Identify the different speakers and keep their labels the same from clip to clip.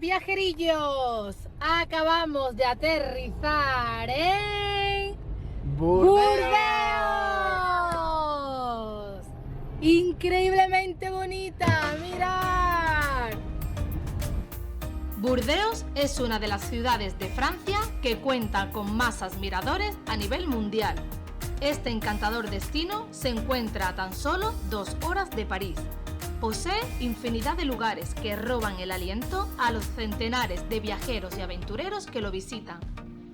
Speaker 1: viajerillos, acabamos de aterrizar en
Speaker 2: ¡Burdeos!
Speaker 1: Increíblemente bonita, mirad.
Speaker 3: Burdeos es una de las ciudades de Francia que cuenta con más admiradores a nivel mundial. Este encantador destino se encuentra a tan solo 2 horas de París. Posee infinidad de lugares que roban el aliento a los centenares de viajeros y aventureros que lo visitan.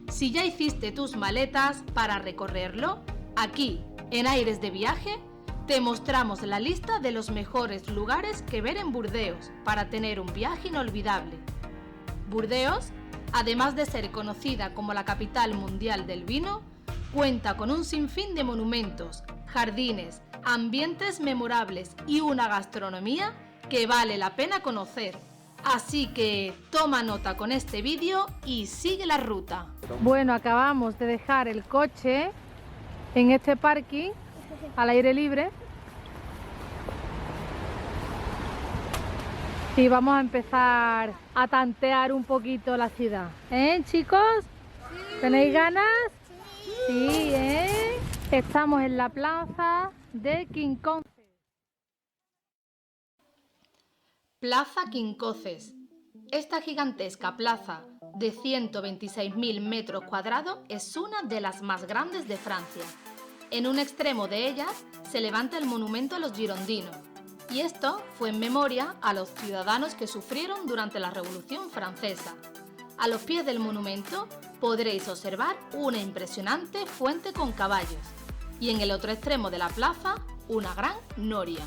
Speaker 3: Si ya hiciste tus maletas para recorrerlo, aquí, en Aires de Viaje, te mostramos la lista de los mejores lugares que ver en Burdeos para tener un viaje inolvidable. Burdeos, además de ser conocida como la capital mundial del vino, cuenta con un sinfín de monumentos, jardines, ambientes memorables y una gastronomía que vale la pena conocer. Así que toma nota con este vídeo y sigue la ruta.
Speaker 1: Bueno, acabamos de dejar el coche en este parking al aire libre y vamos a empezar a tantear un poquito la ciudad. ¿Eh, chicos? ¿Tenéis ganas? Sí, ¿eh? Estamos en la plaza de Quinconces.
Speaker 3: Plaza Quinconces. Esta gigantesca plaza de 126.000 metros cuadrados es una de las más grandes de Francia. En un extremo de ellas se levanta el monumento a los girondinos, y esto fue en memoria a los ciudadanos que sufrieron durante la Revolución Francesa. A los pies del monumento podréis observar una impresionante fuente con caballos y en el otro extremo de la plaza una gran noria.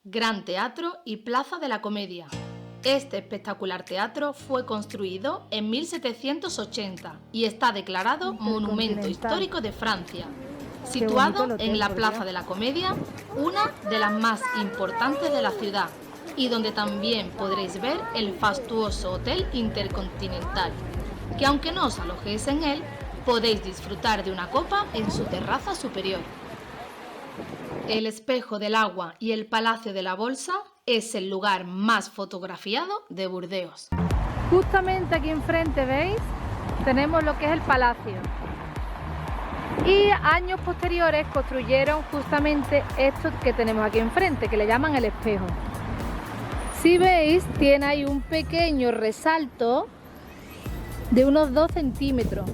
Speaker 3: Gran Teatro y Plaza de la Comedia. Este espectacular teatro fue construido en 1780 y está declarado Monumento Histórico de Francia. Situado en la Plaza de la Comedia, una de las más importantes de la ciudad, y donde también podréis ver el fastuoso Hotel Intercontinental, que aunque no os alojéis en él, podéis disfrutar de una copa en su terraza superior. El Espejo del Agua y el Palacio de la Bolsa es el lugar más fotografiado de Burdeos.
Speaker 1: Justamente aquí enfrente, ¿veis? Tenemos lo que es el palacio. Y años posteriores construyeron justamente esto que tenemos aquí enfrente, que le llaman el espejo. Si veis, tiene ahí un pequeño resalto de unos 2 centímetros.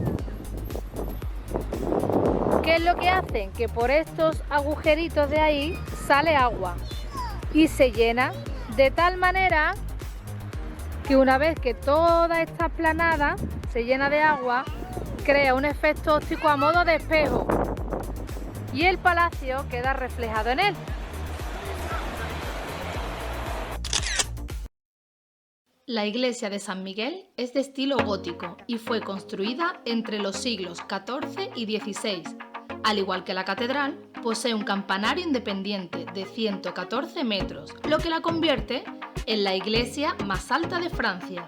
Speaker 1: ¿Qué es lo que hacen? Que por estos agujeritos de ahí sale agua y se llena de tal manera que una vez que toda esta explanada se llena de agua, crea un efecto óptico a modo de espejo y el palacio queda reflejado en él.
Speaker 3: La iglesia de San Miguel es de estilo gótico y fue construida entre los siglos XIV y XVI. Al igual que la catedral, posee un campanario independiente de 114 metros, lo que la convierte en la iglesia más alta de Francia.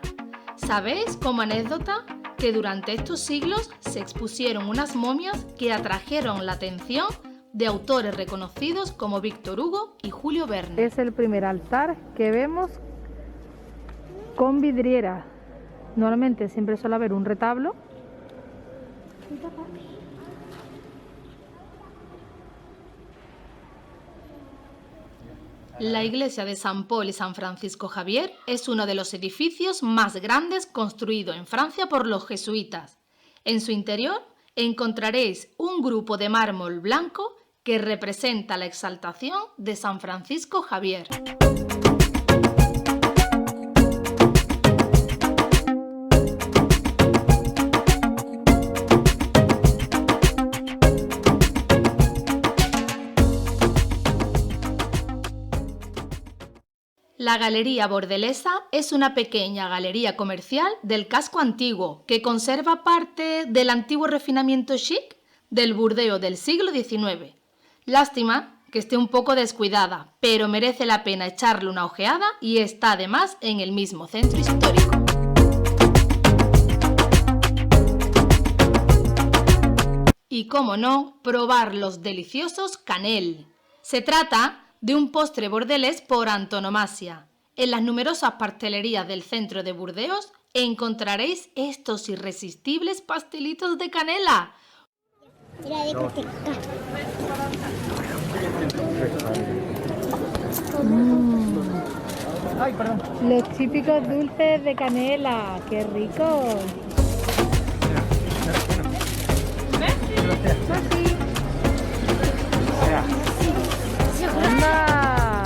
Speaker 3: ¿Sabéis, como anécdota, que durante estos siglos se expusieron unas momias que atrajeron la atención de autores reconocidos como Víctor Hugo y Julio Verne?
Speaker 1: Es el primer altar que vemos con vidriera. Normalmente siempre suele haber un retablo.
Speaker 3: La iglesia de San Paul y San Francisco Javier es uno de los edificios más grandes construido en Francia por los jesuitas. En su interior encontraréis un grupo de mármol blanco que representa la exaltación de San Francisco Javier. La Galería Bordelesa es una pequeña galería comercial del casco antiguo que conserva parte del antiguo refinamiento chic del Burdeos del siglo XIX. Lástima que esté un poco descuidada, pero merece la pena echarle una ojeada y está además en el mismo centro histórico. Y cómo no, probar los deliciosos canel. Se trata de un postre bordelés por antonomasia. En las numerosas pastelerías del centro de Burdeos encontraréis estos irresistibles pastelitos de canela.
Speaker 1: Los típicos dulces de canela, ¡qué rico! ¡Anda!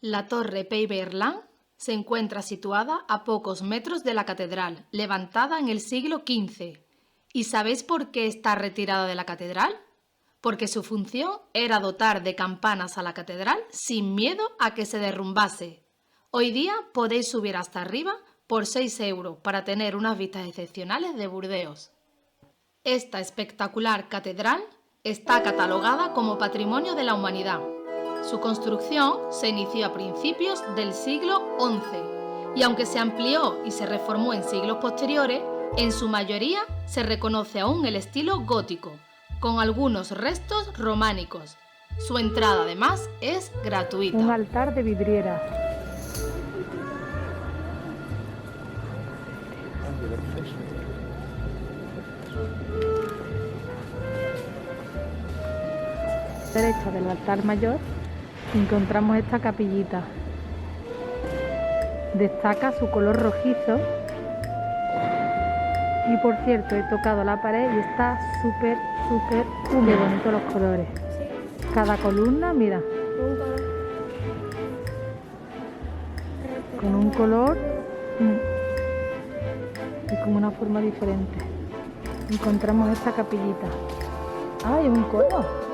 Speaker 3: La torre Pey-Berland se encuentra situada a pocos metros de la catedral, levantada en el siglo XV. ¿Y sabéis por qué está retirada de la catedral? Porque su función era dotar de campanas a la catedral sin miedo a que se derrumbase. Hoy día podéis subir hasta arriba por 6 euros para tener unas vistas excepcionales de Burdeos. Esta espectacular catedral está catalogada como Patrimonio de la Humanidad. Su construcción se inició a principios del siglo XI y aunque se amplió y se reformó en siglos posteriores, en su mayoría se reconoce aún el estilo gótico, con algunos restos románicos. Su entrada además es gratuita.
Speaker 1: Un altar de vidriera. A la derecha del altar mayor encontramos esta capillita. Destaca su color rojizo. Y por cierto, he tocado la pared y está súper bonito los colores. Cada columna, mira, con un color y con una forma diferente. Encontramos esta capillita. ¡Ah, es un coro!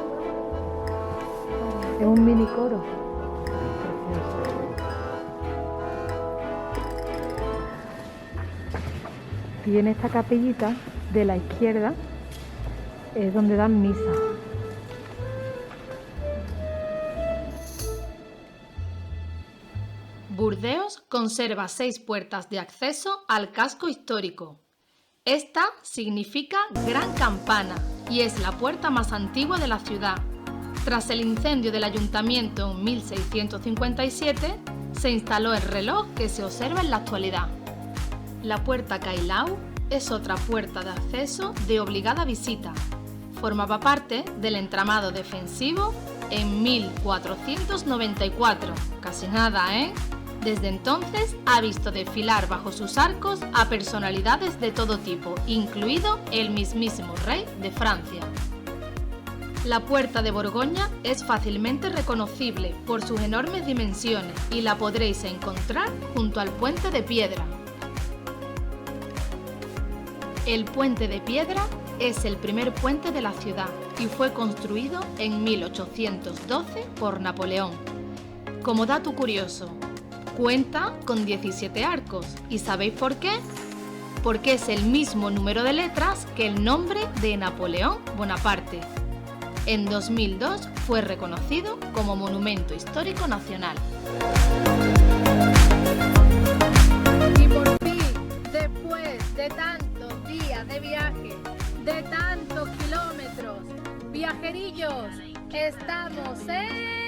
Speaker 1: Es un mini coro. Y en esta capillita de la izquierda es donde dan misa.
Speaker 3: Burdeos conserva 6 puertas de acceso al casco histórico. Esta significa Gran Campana y es la puerta más antigua de la ciudad. Tras el incendio del ayuntamiento en 1657, se instaló el reloj que se observa en la actualidad. La puerta Cailau es otra puerta de acceso de obligada visita. Formaba parte del entramado defensivo en 1494. Casi nada, ¿eh? Desde entonces ha visto desfilar bajo sus arcos a personalidades de todo tipo, incluido el mismísimo rey de Francia. La puerta de Borgoña es fácilmente reconocible por sus enormes dimensiones y la podréis encontrar junto al Puente de Piedra. El Puente de Piedra es el primer puente de la ciudad y fue construido en 1812 por Napoleón. Como dato curioso, cuenta con 17 arcos. ¿Y sabéis por qué? Porque es el mismo número de letras que el nombre de Napoleón Bonaparte. En 2002 fue reconocido como Monumento Histórico Nacional.
Speaker 1: Y por fin, después de tantos días de viaje, de tantos kilómetros, viajerillos, estamos en